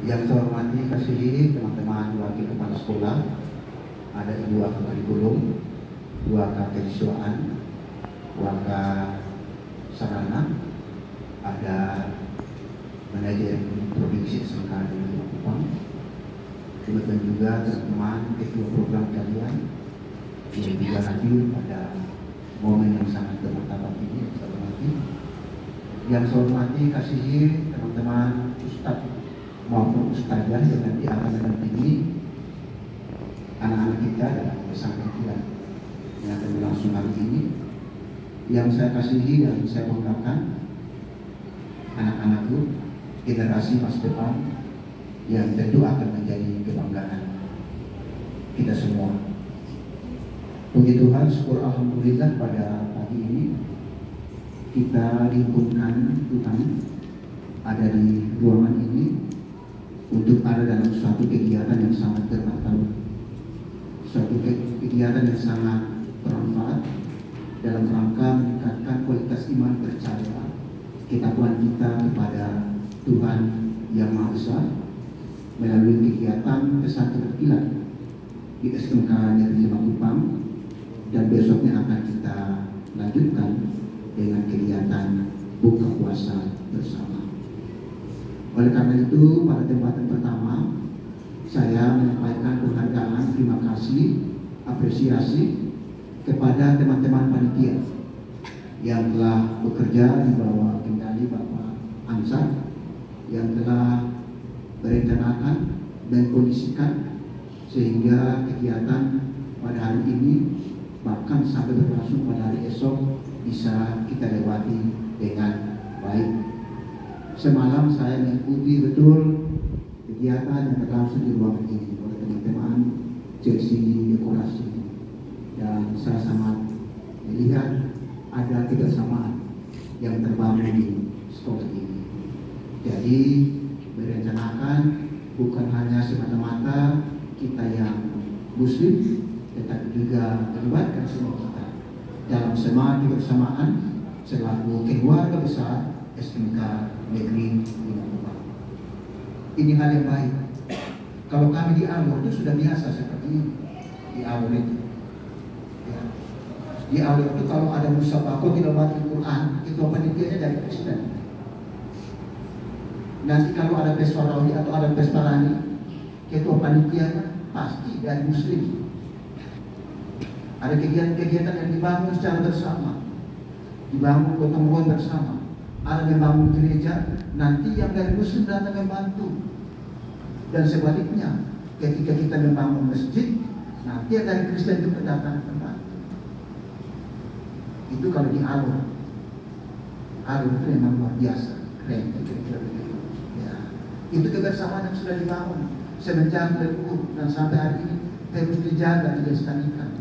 Yang saya hormati kasihi teman-teman wakil kepala sekolah, ada ibu wakil kurikulum, wakil kesiswaan, wakil sarana, ada manajer produksi SMK di Kupang, kemudian juga teman-teman ketua program kalian yang juga hadir pada momen yang sangat bermartabat ini. Yang saya hormati kasihi teman-teman ustadz maupun ustazah yang nanti akan mendampingi anak-anak kita dalam pesantren yang akan berlangsung hari ini. Yang saya kasihi dan saya banggakan anak-anakku, generasi masa depan yang tentu akan menjadi kebanggaan kita semua. Puji Tuhan, syukur alhamdulillah pada pagi ini kita diizinkan Tuhan ada di ruangan ini untuk ada dalam suatu kegiatan yang sangat bermanfaat, suatu kegiatan yang sangat bermanfaat dalam rangka meningkatkan kualitas iman percaya ketakwaan kita kepada Tuhan Yang Maha Esa melalui kegiatan pesantren kilat di SMK Negeri 5 Kupang, dan besoknya akan kita lanjutkan dengan kegiatan buka puasa bersama. Oleh karena itu, pada kesempatan pertama saya menyampaikan penghargaan, terima kasih, apresiasi kepada teman-teman panitia yang telah bekerja di bawah kendali Bapak Ansar, yang telah merencanakan dan kondisikan sehingga kegiatan pada hari ini bahkan sampai berlangsung pada hari esok bisa kita lewati dengan baik. Semalam saya mengikuti betul kegiatan yang berlangsung di ruangan ini oleh teman-teman sesi dekorasi, dan saya sangat melihat ada kebersamaan yang terbangun di sekolah ini. Jadi merencanakan bukan hanya semata-mata kita yang muslim, tetapi juga melibatkan semua kita dalam semangat kebersamaan selaku keluarga besar SMK Negeri 5 Kupang. Ini hal yang baik. Kalau kami di Alor itu sudah biasa seperti ini. Di Alor itu, ya. Di Alor itu kalau ada musabaqah tilawah Al-Quran, itu panitianya dari Kristen. Nanti kalau ada peswarawi atau ada pesparani, ketua panitianya pasti dari Muslim. Ada kegiatan-kegiatan yang dibangun secara bersama, dibangun gotong royong bersama. Ada membangun gereja, nanti yang dari Muslim datang membantu. Dan sebaliknya, ketika kita membangun masjid, nanti yang dari Kristen juga datang membantu. Itu kalau di Alor. Alor itu memang luar biasa, keren, kira-kira begitu. Ya. Itu kebersamaan yang sudah dibangun semenjak dahulu dan sampai hari ini terus dijaga, dilestarikan.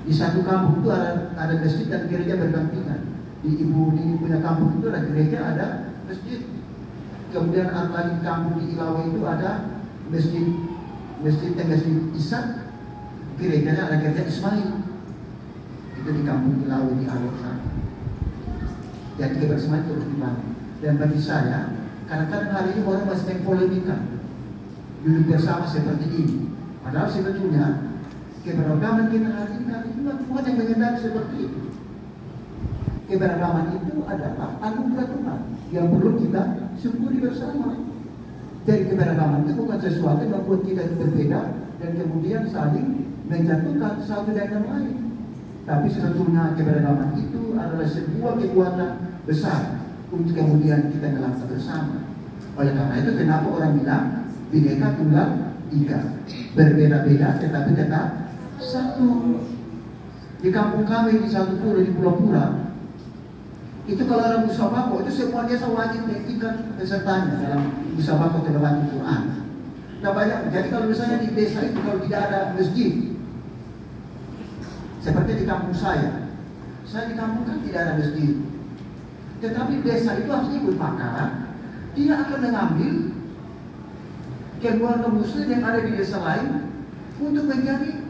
Di satu kampung itu ada masjid dan gereja berdampingan. Di ibu ini punya kampung itu ada gereja, ada masjid. Kemudian di kampung di Ilawe itu ada masjid Ishak, gerejanya ada gereja Ismail. Itu di kampung Ilawe di Alor sana. Jadi kebersamaan terus dibangun. Dan bagi saya, kadang-kadang hari ini orang masih mempolemikan duduk bersama seperti ini. Padahal sebetulnya keberagaman kita hari ini Tuhan yang mengendaki seperti itu. Keberagaman itu adalah anugerah Tuhan yang perlu kita syukuri bersama. Jadi keberagaman itu bukan sesuatu yang membuat kita berbeda dan kemudian saling menjatuhkan satu dan yang lain. Tapi sebetulnya keberagaman itu adalah sebuah kekuatan besar untuk kemudian kita melangkah bersama. Oleh karena itu kenapa orang bilang Bhinneka Tunggal Ika, berbeda-beda tetapi tetap satu. Di kampung kami di satu pulau di Pulau Pura, itu kalau ada musabaqah itu semua desa wajib ikut pesertanya dalam musabaqah tilawah Al-Quran. Nah banyak. Jadi kalau misalnya di desa itu kalau tidak ada masjid, seperti di kampung saya di kampung kan tidak ada masjid, tetapi desa itu harus ikut, maka dia akan mengambil keluarga muslim yang ada di desa lain untuk menjadi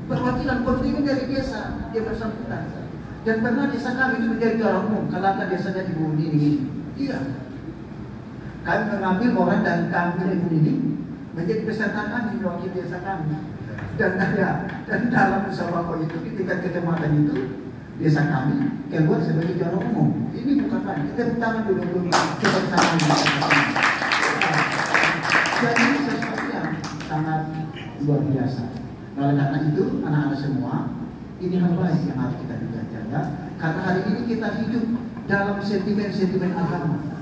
perwakilan konflik dari desa yang bersangkutan. Dan pernah desa kami itu menjadi juara umum, kalau desanya di Bumi ini. Iya. Kami mengambil orang dan kami ini menjadi peserta kami mewakili desa kami. Dan dalam musyawarah itu di tingkat kecamatan itu desa kami keluar sebagai juara umum. Ini bukan lain. Kita bertangan dulu kebersamaan. Jadi ini sesuatu yang sangat luar biasa. Oleh karena itu anak-anak semua, ini hal baik yang harus kita jaga. Karena hari ini kita hidup dalam sentimen-sentimen agama.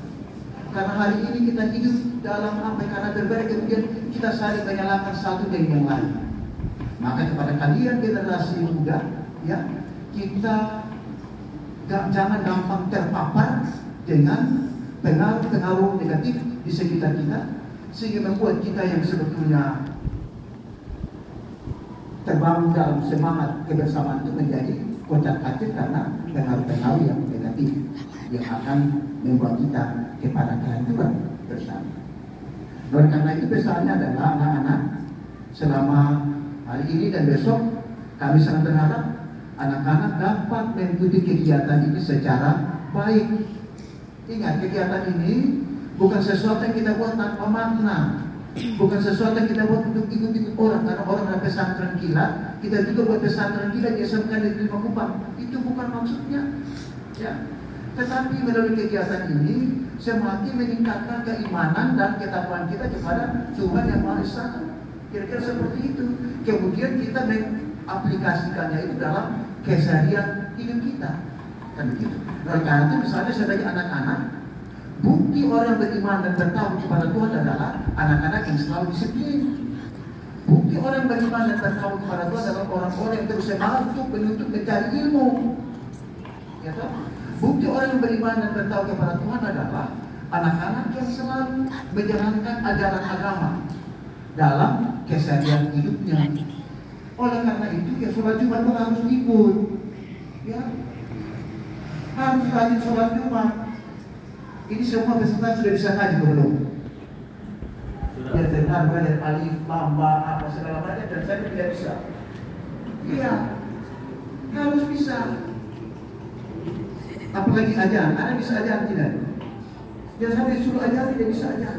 Karena hari ini kita hidup dalam apa? Karena berbeda kemudian kita saling menyalahkan satu dengan yang lain. Maka kepada kalian generasi muda, ya, kita jangan gampang terpapar dengan pengaruh-pengaruh negatif di sekitar kita, sehingga membuat kita yang sebetulnya terbangun dalam semangat kebersamaan itu menjadi kocar-kacir karena pengaruh-pengaruh yang negatif yang akan membuat kita kepada kehancuran bersama. Oleh karena itu pesannya adalah anak-anak, selama hari ini dan besok kami sangat berharap anak-anak dapat mengikuti kegiatan ini secara baik. Ingat, kegiatan ini bukan sesuatu yang kita buat tanpa makna, bukan sesuatu yang kita buat untuk ikut-ikut orang. Karena orang ada pesantren kilat, kita juga buat pesantren kilat diasamkan di Lima Kupang. Itu bukan maksudnya, ya. Tetapi melalui kegiatan ini semakin meningkatkan keimanan dan ketakwaan kita kepada Tuhan Yang Maha Esa. Kira-kira seperti itu. Kemudian kita mengaplikasikannya itu dalam keseharian hidup kita. Kan begitu. Oleh karena itu misalnya sebagai anak-anak, bukti orang beriman dan bertakwa kepada Tuhan adalah anak-anak yang selalu disiplin. Bukti orang beriman dan bertakwa kepada Tuhan adalah orang-orang yang terus semangat untuk menuntut mencari ilmu. Ya toh? Bukti orang yang beriman dan bertakwa kepada Tuhan adalah anak-anak yang selalu menjalankan ajaran agama dalam keseharian hidupnya. Oleh karena itu, ya sholat Jumat itu harus ikut, ya, harus rajin sholat Jumat. Ini semua peserta sudah bisa ngaji belum? Ya dengar dari alif, lam, ba, apa segala macam, dan saya tidak bisa. Iya, harus bisa. Apalagi ajar, anak bisa ajar tidak? Dia sampai disuruh ajar tidak bisa ajar.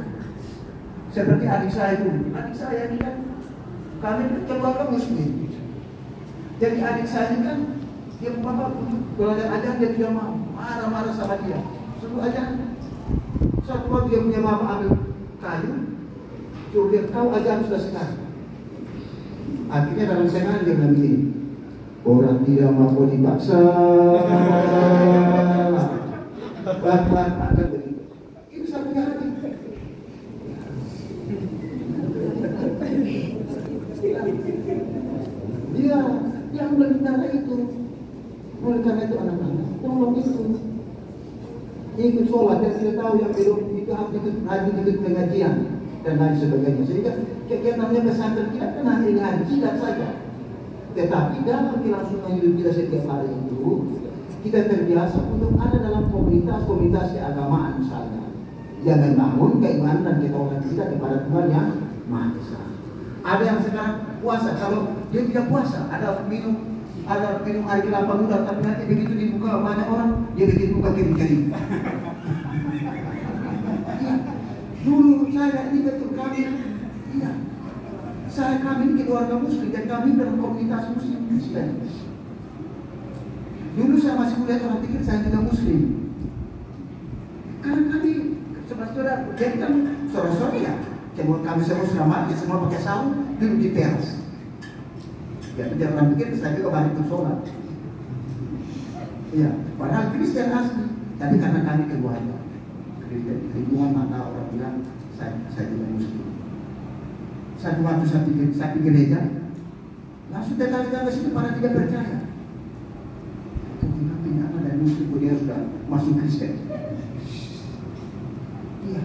Seperti adik saya itu, adik saya ini kan kami keluarga muslim. Jadi adik saya ini kan dia bapak belajar ajar dia tidak mau, marah-marah sama dia, suruh ajar. Suatu waktu dia punya bapak ambil kayu, suruh dia kau ajar sudah sekarang. Akhirnya dalam senang dia bilang begini, orang tidak mampu dipaksa. Bapak akan begitu. Ini satu hati. Dia mendengar itu. Oleh karena itu anak-anak, tolong itu. Ikut sholat yang tidak tahu yang belum itu ikut pengajian dan lain sebagainya. Sehingga kegiatannya pesantren kita kan hanya ngaji dan saja. Tetapi dalam kelangsungan hidup kita setiap hari itu, kita terbiasa untuk ada dalam komunitas-komunitas keagamaan misalnya yang membangun keimanan dan ketakwaan kita kepada Tuhan Yang Maha Esa. Ada yang sekarang puasa, kalau dia tidak puasa, ada minum air kelapa muda, tapi nanti begitu dibuka banyak orang, dia bikin buka kiri-kiri. Ya, dulu saya ini betul kami, iya, kami ini keluarga muslim dan kami dalam komunitas muslim Kristen. Dulu saya masih kuliah, orang pikir saya juga muslim. Karena kami saudara, jadi kan sore-sore ya, kami semua sudah mati, semua pakai sarung, duduk di teras. Ya, jangan pikir saya juga balik untuk sholat. Ya, padahal Kristen asli, tapi karena kami keluarga Kristen, lingkungan maka orang bilang saya juga muslim. Satu waktu saya di gereja, langsung tetangga situ pada tidak percaya. Tapi anak dan muslim dia sudah masuk Kristen. Iya.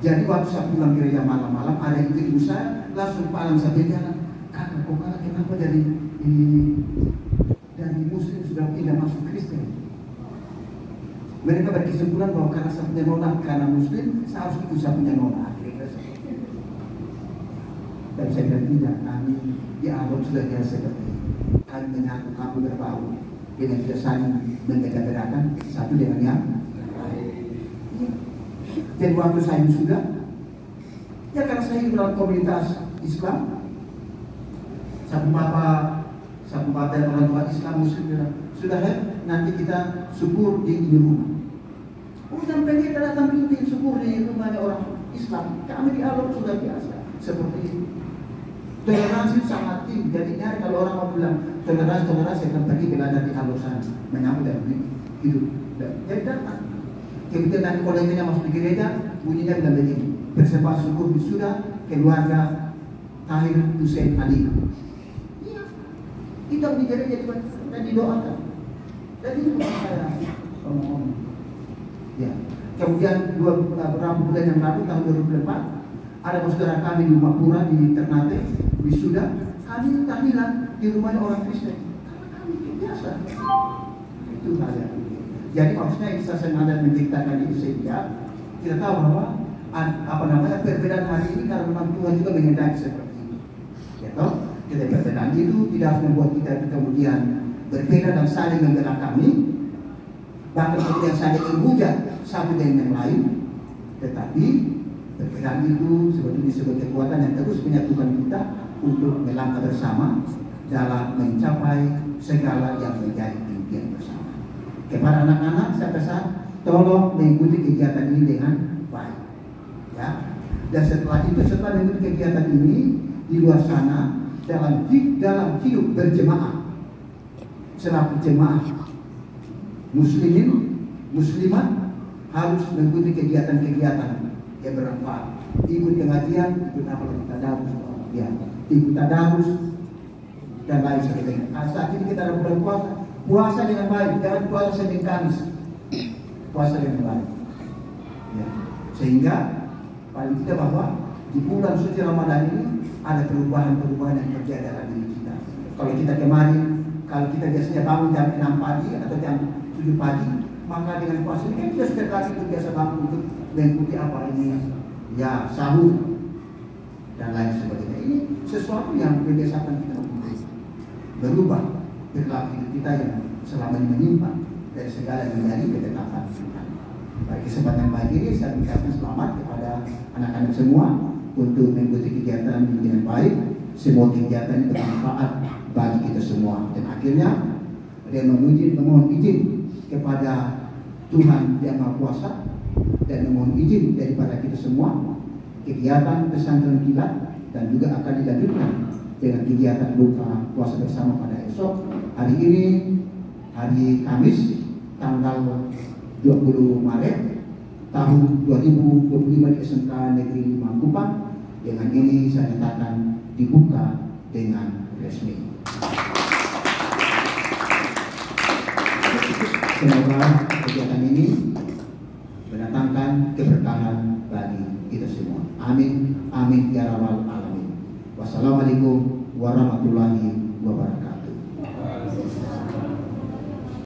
Jadi waktu saya pulang gereja malam-malam, ada yang ibu saya langsung palang saya jalan. Kakak, kenapa dari muslim sudah tidak masuk Kristen? Mereka berkesimpulan bahwa karena saya punya nona, karena muslim, saya harus ikut saya punya nona. Akhirnya dan saya bilang tidak, kami di awal sudah biasa seperti kami menyatu, kami berbau dengan tidak saling membeda-bedakan satu dengan yang lain. Dan waktu saya sudah, ya karena saya hidup dalam komunitas Islam, satu bapak dan orang tua Islam Muslim bilang, sudah nanti kita syukur di rumah. Oh, sampai kita datang bikin syukur di rumahnya orang Islam. Kami di Alor sudah biasa seperti itu. Toleransi sangat tinggi. Jadi kalau orang mau bilang toleransi akan pergi belajar di Alor sana, menyambut dan hidup. Jadi datang. Kemudian nanti kalau yang masuk di gereja, bunyinya bilang begini, bersembahyang syukur sudah keluarga Tahir Hussein Ali. Iya, itu di gereja dan didoakan. Jadi itu saya ngomong. Ya. Kemudian beberapa bulan yang lalu tahun 2004 ada saudara kami di Mapura di Ternate wisuda, kami tahlilan di rumahnya orang Kristen. Karena kami biasa. Itu saja. Jadi maksudnya Isa sengaja menciptakan itu sehingga kita tahu bahwa perbedaan hari ini karena memang Tuhan juga menghendaki seperti ini. Ya toh, kita perbedaan itu tidak harus membuat kita kemudian berbeda dan saling membela kami, bahkan kemudian saling menghujat satu dengan yang lain. Tetapi perbedaan itu sebetulnya sebagai kekuatan yang terus menyatukan kita untuk melangkah bersama dalam mencapai segala yang menjadi impian bersama. Kepada anak-anak saya pesan, tolong mengikuti kegiatan ini dengan baik. Ya. Dan setelah mengikuti kegiatan ini di luar sana dalam hidup berjemaah, selaku jemaah muslimin, muslimat harus mengikuti kegiatan-kegiatan yang bermanfaat. Ikut pengajian, ikut apa kita tadarus, ya, ikut tadarus dan lain sebagainya. Saat ini kita ada bulan puasa dengan baik, jangan puasa Senin Kamis, puasa dengan baik. Ya. Sehingga paling tidak bahwa di bulan suci Ramadan ini ada perubahan-perubahan yang terjadi dalam diri kita. Kalau kita kemarin, kalau kita biasanya bangun jam 6 pagi atau jam 7 pagi, maka dengan puasa ini kan kita setiap kali itu biasa bangun untuk mengikuti apa ini, ya sahur dan lain sebagainya. Ini sesuatu yang membiasakan kita untuk berubah perilaku hidup kita yang selama ini menyimpang dari segala yang menjadi ketetapan Tuhan. Pada kesempatan baik ini saya mengucapkan selamat kepada anak-anak semua untuk mengikuti kegiatan dengan baik. Semua kegiatan itu bermanfaat bagi kita semua. Dan akhirnya dia memohon izin kepada Tuhan Yang Maha Kuasa dan memohon izin daripada kita semua kegiatan pesantren kilat dan juga akan dilanjutkan dengan kegiatan buka puasa bersama pada esok hari ini, hari Kamis tanggal 20 Maret tahun 2025 di SMK Negeri 5 Kupang. Dengan ini saya nyatakan dibuka dengan resmi. Semoga kegiatan ini mendatangkan keberkahan bagi kita semua. Amin, amin ya rabbal alamin. Wassalamualaikum warahmatullahi wabarakatuh.